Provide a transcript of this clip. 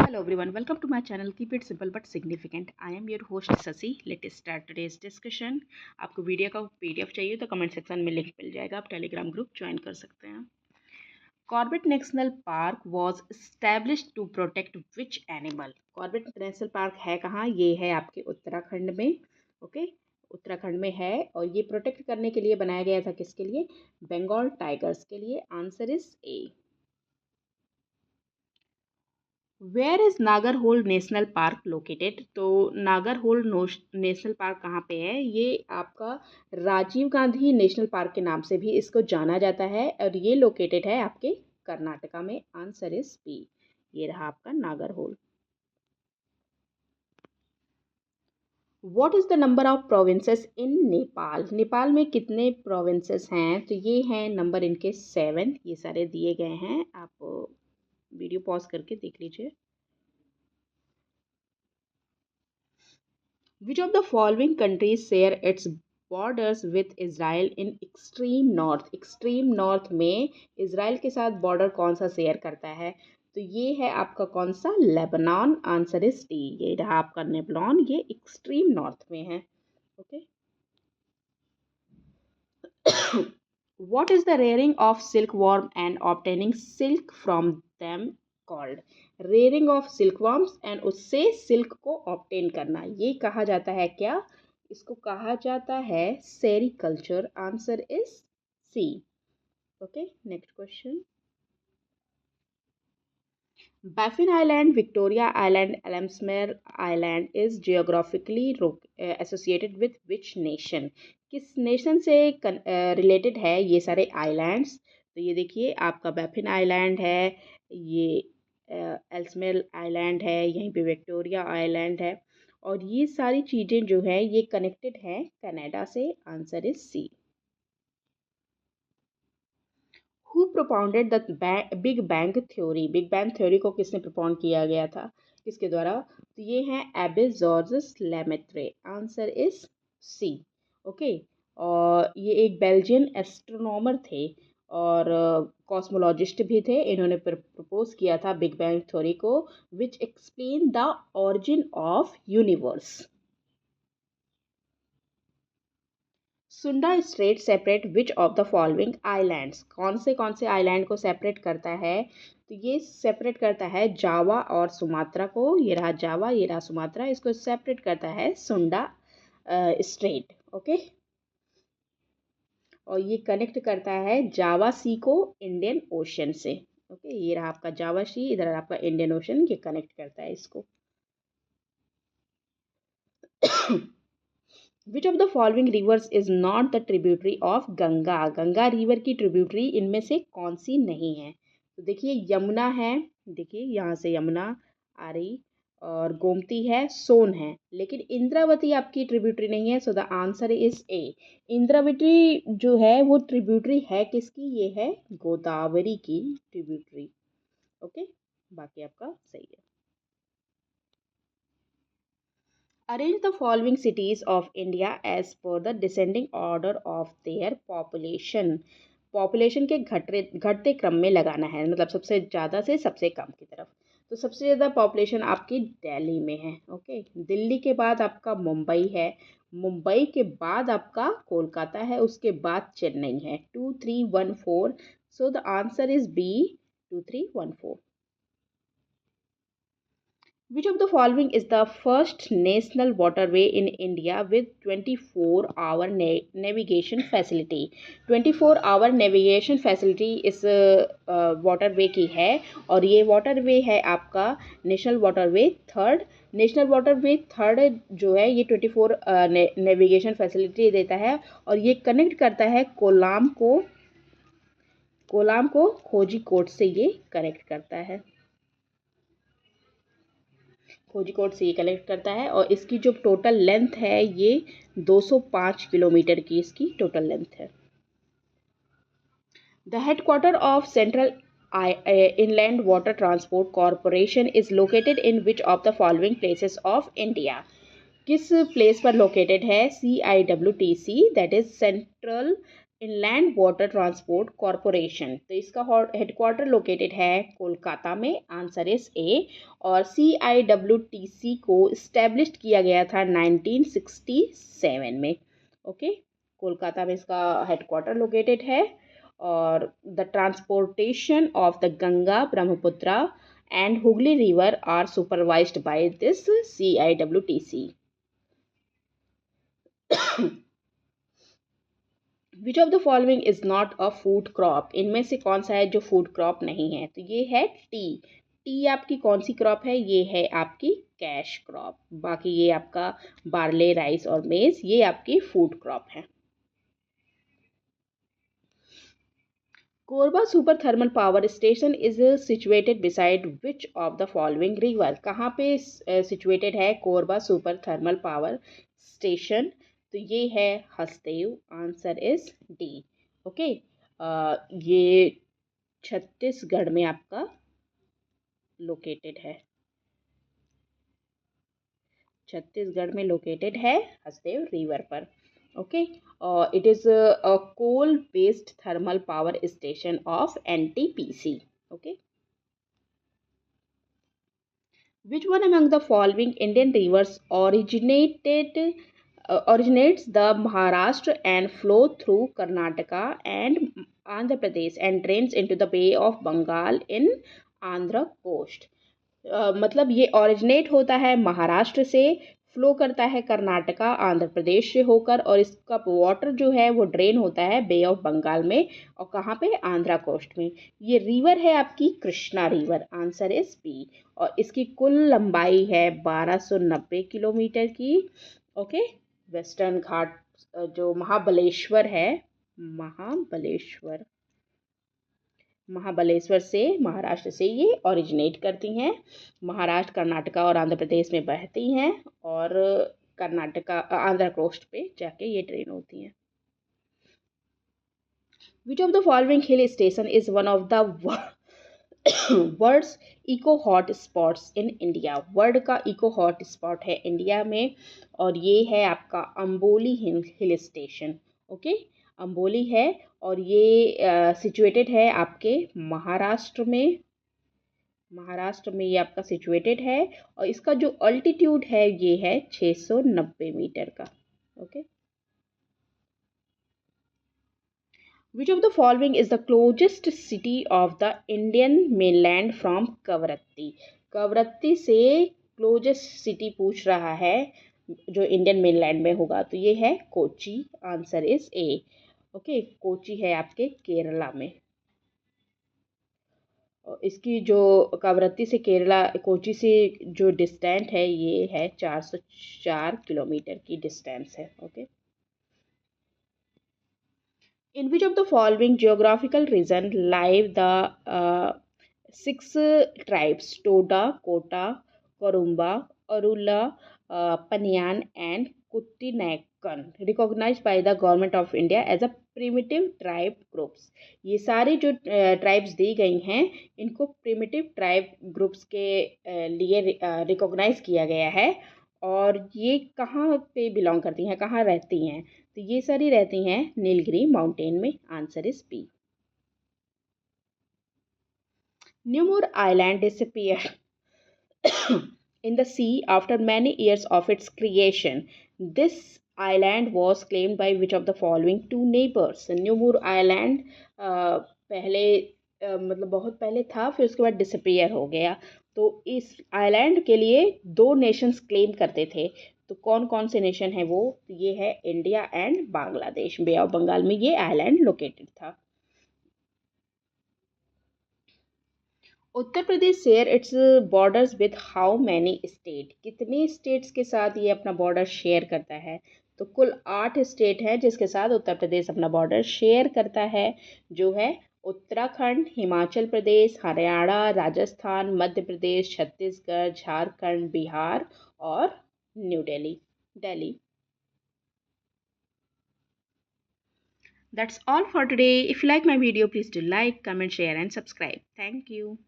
Hello everyone, welcome to my channel. Keep it simple but significant. I am your host Sasi. Let's start today's discussion. आपको video का PDF चाहिए तो comment section में link मिल जाएगा, आप Telegram group join कर सकते हैं. Corbett national park was established to protect which animal. Corbett national park है कहाँ? ये है आपके उत्तराखंड में. ओके, उत्तराखंड में है और ये प्रोटेक्ट करने के लिए बनाया गया था. किसके लिए? बंगाल टाइगर्स के लिए. Answer is A. Where is Nagarhole national park located? तो नागरहोल नेशनल पार्क कहाँ पे है? ये आपका राजीव गांधी नेशनल पार्क के नाम से भी इसको जाना जाता है और ये लोकेटेड है आपके कर्नाटका में. Answer is B. ये रहा आपका Nagarhole. What is the number of provinces in Nepal? Nepal में कितने प्रोविंसेस हैं? तो ये हैं नंबर इनके 7. ये सारे दिए गए हैं, आप वीडियो पॉज करके देख लीजिए. Which of the following countries share its borders with Israel in extreme north? Extreme north में इज़राइल के साथ बॉर्डर कौन सा शेयर करता है? तो ये है आपका कौन सा? लेबनान. Answer is D. ये रहा आपका लेबनान, ये एक्सट्रीम नॉर्थ में है. Okay. What is the rearing of silkworm and obtaining silk from them called? Rearing of silkworms and उससे सिल्क को ऑब्टेन करना, ये कहा जाता है क्या? इसको कहा जाता है sericulture. Answer is C. Okay, next question. Baffin Island, Victoria Island, Ellesmere Island is geographically associated with which nation? किस नेशन से रिलेटेड है ये सारे आइलैंड्स? तो ये देखिए आपका बैफिन आइलैंड है, ये एल्समेर आइलैंड है, यहीं पे विक्टोरिया आइलैंड है और ये सारी चीज़ें जो है ये कनेक्टेड हैं कनाडा से. Answer is C. Who propounded the big bang theory? Big bang theory को किसने प्रोपाउंड किया गया था, किसके द्वारा? तो ये हैं Abbe Georges Lemaitre. Answer is C. Okay, और ये एक बेल्जियन एस्ट्रोनॉमर थे और कॉस्मोलॉजिस्ट भी थे. इन्होंने प्रपोज किया था बिग बैंग थ्योरी को, which explain the origin of universe. Sunda strait separate which of the following islands? कौन से आइलैंड को सेपरेट करता है? तो ये सेपरेट करता है जावा और सुमात्रा को. ये रहा जावा, ये रहा सुमात्रा. इसको सेपरेट करता है सुंडा स्ट्रेट. ओके, और ये कनेक्ट करता है जावा सी को इंडियन ओशन से. ओके, ये रहा आपका जावा सी, इधर आपका इंडियन ओशन, ये कनेक्ट करता है इसको. विच of the following rivers is not the tributary of Ganga? Ganga river की ट्रिब्यूटरी इनमें से कौन सी नहीं है? तो देखिए यमुना है, देखिए यहाँ से यमुना आ रही, और गोमती है, सोन है, लेकिन इंद्रावती आपकी ट्रिब्यूटरी नहीं है. सो द आंसर इज ए. इंद्रावती जो है वो ट्रिब्यूटरी है किसकी? ये है गोदावरी की ट्रिब्यूटरी. ओके, बाकी आपका सही है. Arrange the following cities of India as per the descending order of their population. Population के घटते क्रम में लगाना है, मतलब सबसे ज़्यादा से सबसे कम की तरफ. तो सबसे ज़्यादा पॉपुलेशन आपकी दिल्ली में है. ओके, दिल्ली के बाद आपका मुंबई है, मुंबई के बाद आपका कोलकाता है, उसके बाद चेन्नई है. 2314. So the answer is B, 2314. Which of the following is the first national waterway in India with 24-hour navigation facility? 24-hour navigation facility इस वाटरवे की है और ये वाटरवे है आपका national waterway third. National waterway third जो है ये 24 नेविगेशन फैसिलिटी देता है और ये कनेक्ट करता है कोलाम को कोझिकोड से, ये कनेक्ट करता है, कोझिकोड से ये कलेक्ट करता है. और इसकी जो टोटल लेंथ है ये 205 किलोमीटर की इसकी टोटल लेंथ है. The headquarter of central inland water transport corporation is located in which of the following places of India? किस प्लेस पर लोकेटेड है? CIWTC, that is central inland water transport corporation, तो इसका headquarter located है कोलकाता में, answer is ए। और CIWTC को establish किया गया था 1967 में। ओके, कोलकाता में इसका हेडक्वार्टर लोकेटेड है। और the transportation of the Ganga, Brahmaputra and Hooghly river are supervised by this CIWTC। Which of the following is not a food crop, इनमें से कौन सा है जो फूड क्रॉप नहीं है? तो ये है टी। टी आपकी कौन सी क्रॉप है? ये है आपकी कैश क्रॉप। बाकी ये आपका बार्ले, राइस और मेज, ये आपकी फूड क्रॉप है। Korba super thermal power station is situated beside which of the following river, कहाँ पे सिचुएटेड है Korba super thermal power station? तो ये है Hasdeo, answer is D. Okay, ये छत्तीसगढ़ में आपका लोकेटेड है, छत्तीसगढ़ में लोकेटेड है हसदेव रिवर पर। Okay, it is a coal based thermal power station of NTPC। Okay, which one among the following Indian rivers originates the Maharashtra and flow through Karnataka and Andhra Pradesh and drains into the Bay of Bengal in Andhra coast? मतलब ये originate होता है महाराष्ट्र से, flow करता है कर्नाटका, आंध्र प्रदेश से होकर, और इसका वाटर जो है वो ड्रेन होता है बे ऑफ बंगाल में, और कहाँ पे? आंध्रा कोस्ट में। ये रिवर है आपकी Krishna river, answer is B. और इसकी कुल लंबाई है 1290 किलोमीटर की। ओके, वेस्टर्न घाट जो महाबलेश्वर है, महाबलेश्वर, महाबलेश्वर से, महाराष्ट्र से ये ओरिजिनेट करती हैं, महाराष्ट्र, कर्नाटका और आंध्र प्रदेश में बहती हैं, और कर्नाटका, आंध्र कोस्ट पे जाके ये ट्रेन होती हैं। Which of the following hill station is one of the world's eco hot spots in India? World का इको हॉट स्पॉट है इंडिया में, और ये है आपका Amboli hill station. Okay, Amboli है, और ये सिचुएटेड है आपके महाराष्ट्र में, महाराष्ट्र में ये आपका सिचुएटेड है, और इसका जो अल्टीट्यूड है ये है 690 मीटर का। Okay, which of the following is the closest city of the Indian mainland from Kavaratti? Kavaratti से क्लोजेस्ट सिटी पूछ रहा है जो इंडियन मेनलैंड में होगा, तो ये है Kochi, answer is A. Okay, Kochi है आपके केरला में। और इसकी जो कवरत्ती से केरला, कोची से जो डिस्टेंस है ये है 404 किलोमीटर की डिस्टेंस है। Okay, in which of the following geographical region live the six tribes Toda, Kota, Korumba, Arula, Panyan and Kuttinaikan recognized by the government of India as a primitive tribe groups? ये सारी जो tribes दी गई हैं इनको primitive tribe groups के लिए recognise किया गया है, और ये कहाँ पे बिलोंग करती हैं, कहाँ रहती हैं? तो ये सारी रहती हैं नीलगिरी माउंटेन में, answer is B. New Moore island disappeared in the sea after many years of its creation. This island was claimed by which of the following two neighbors? New Moore island पहले मतलब बहुत पहले था, फिर उसके बाद डिसअपियर हो गया। तो इस आइलैंड के लिए दो नेशंस क्लेम करते थे, तो कौन कौन से नेशन है वो? ये है India and Bangladesh. Bay of Bengal में ये आइलैंड लोकेटेड था। Uttar Pradesh share its borders with how many state? कितने स्टेट्स के साथ ये अपना बॉर्डर शेयर करता है? तो कुल 8 स्टेट है जिसके साथ उत्तर प्रदेश अपना बॉर्डर शेयर करता है, जो है उत्तराखंड, हिमाचल प्रदेश, हरियाणा, राजस्थान, मध्य प्रदेश, छत्तीसगढ़, झारखंड, बिहार और new Delhi. That's all for today. If you like my video, please do like, comment, share and subscribe. Thank you.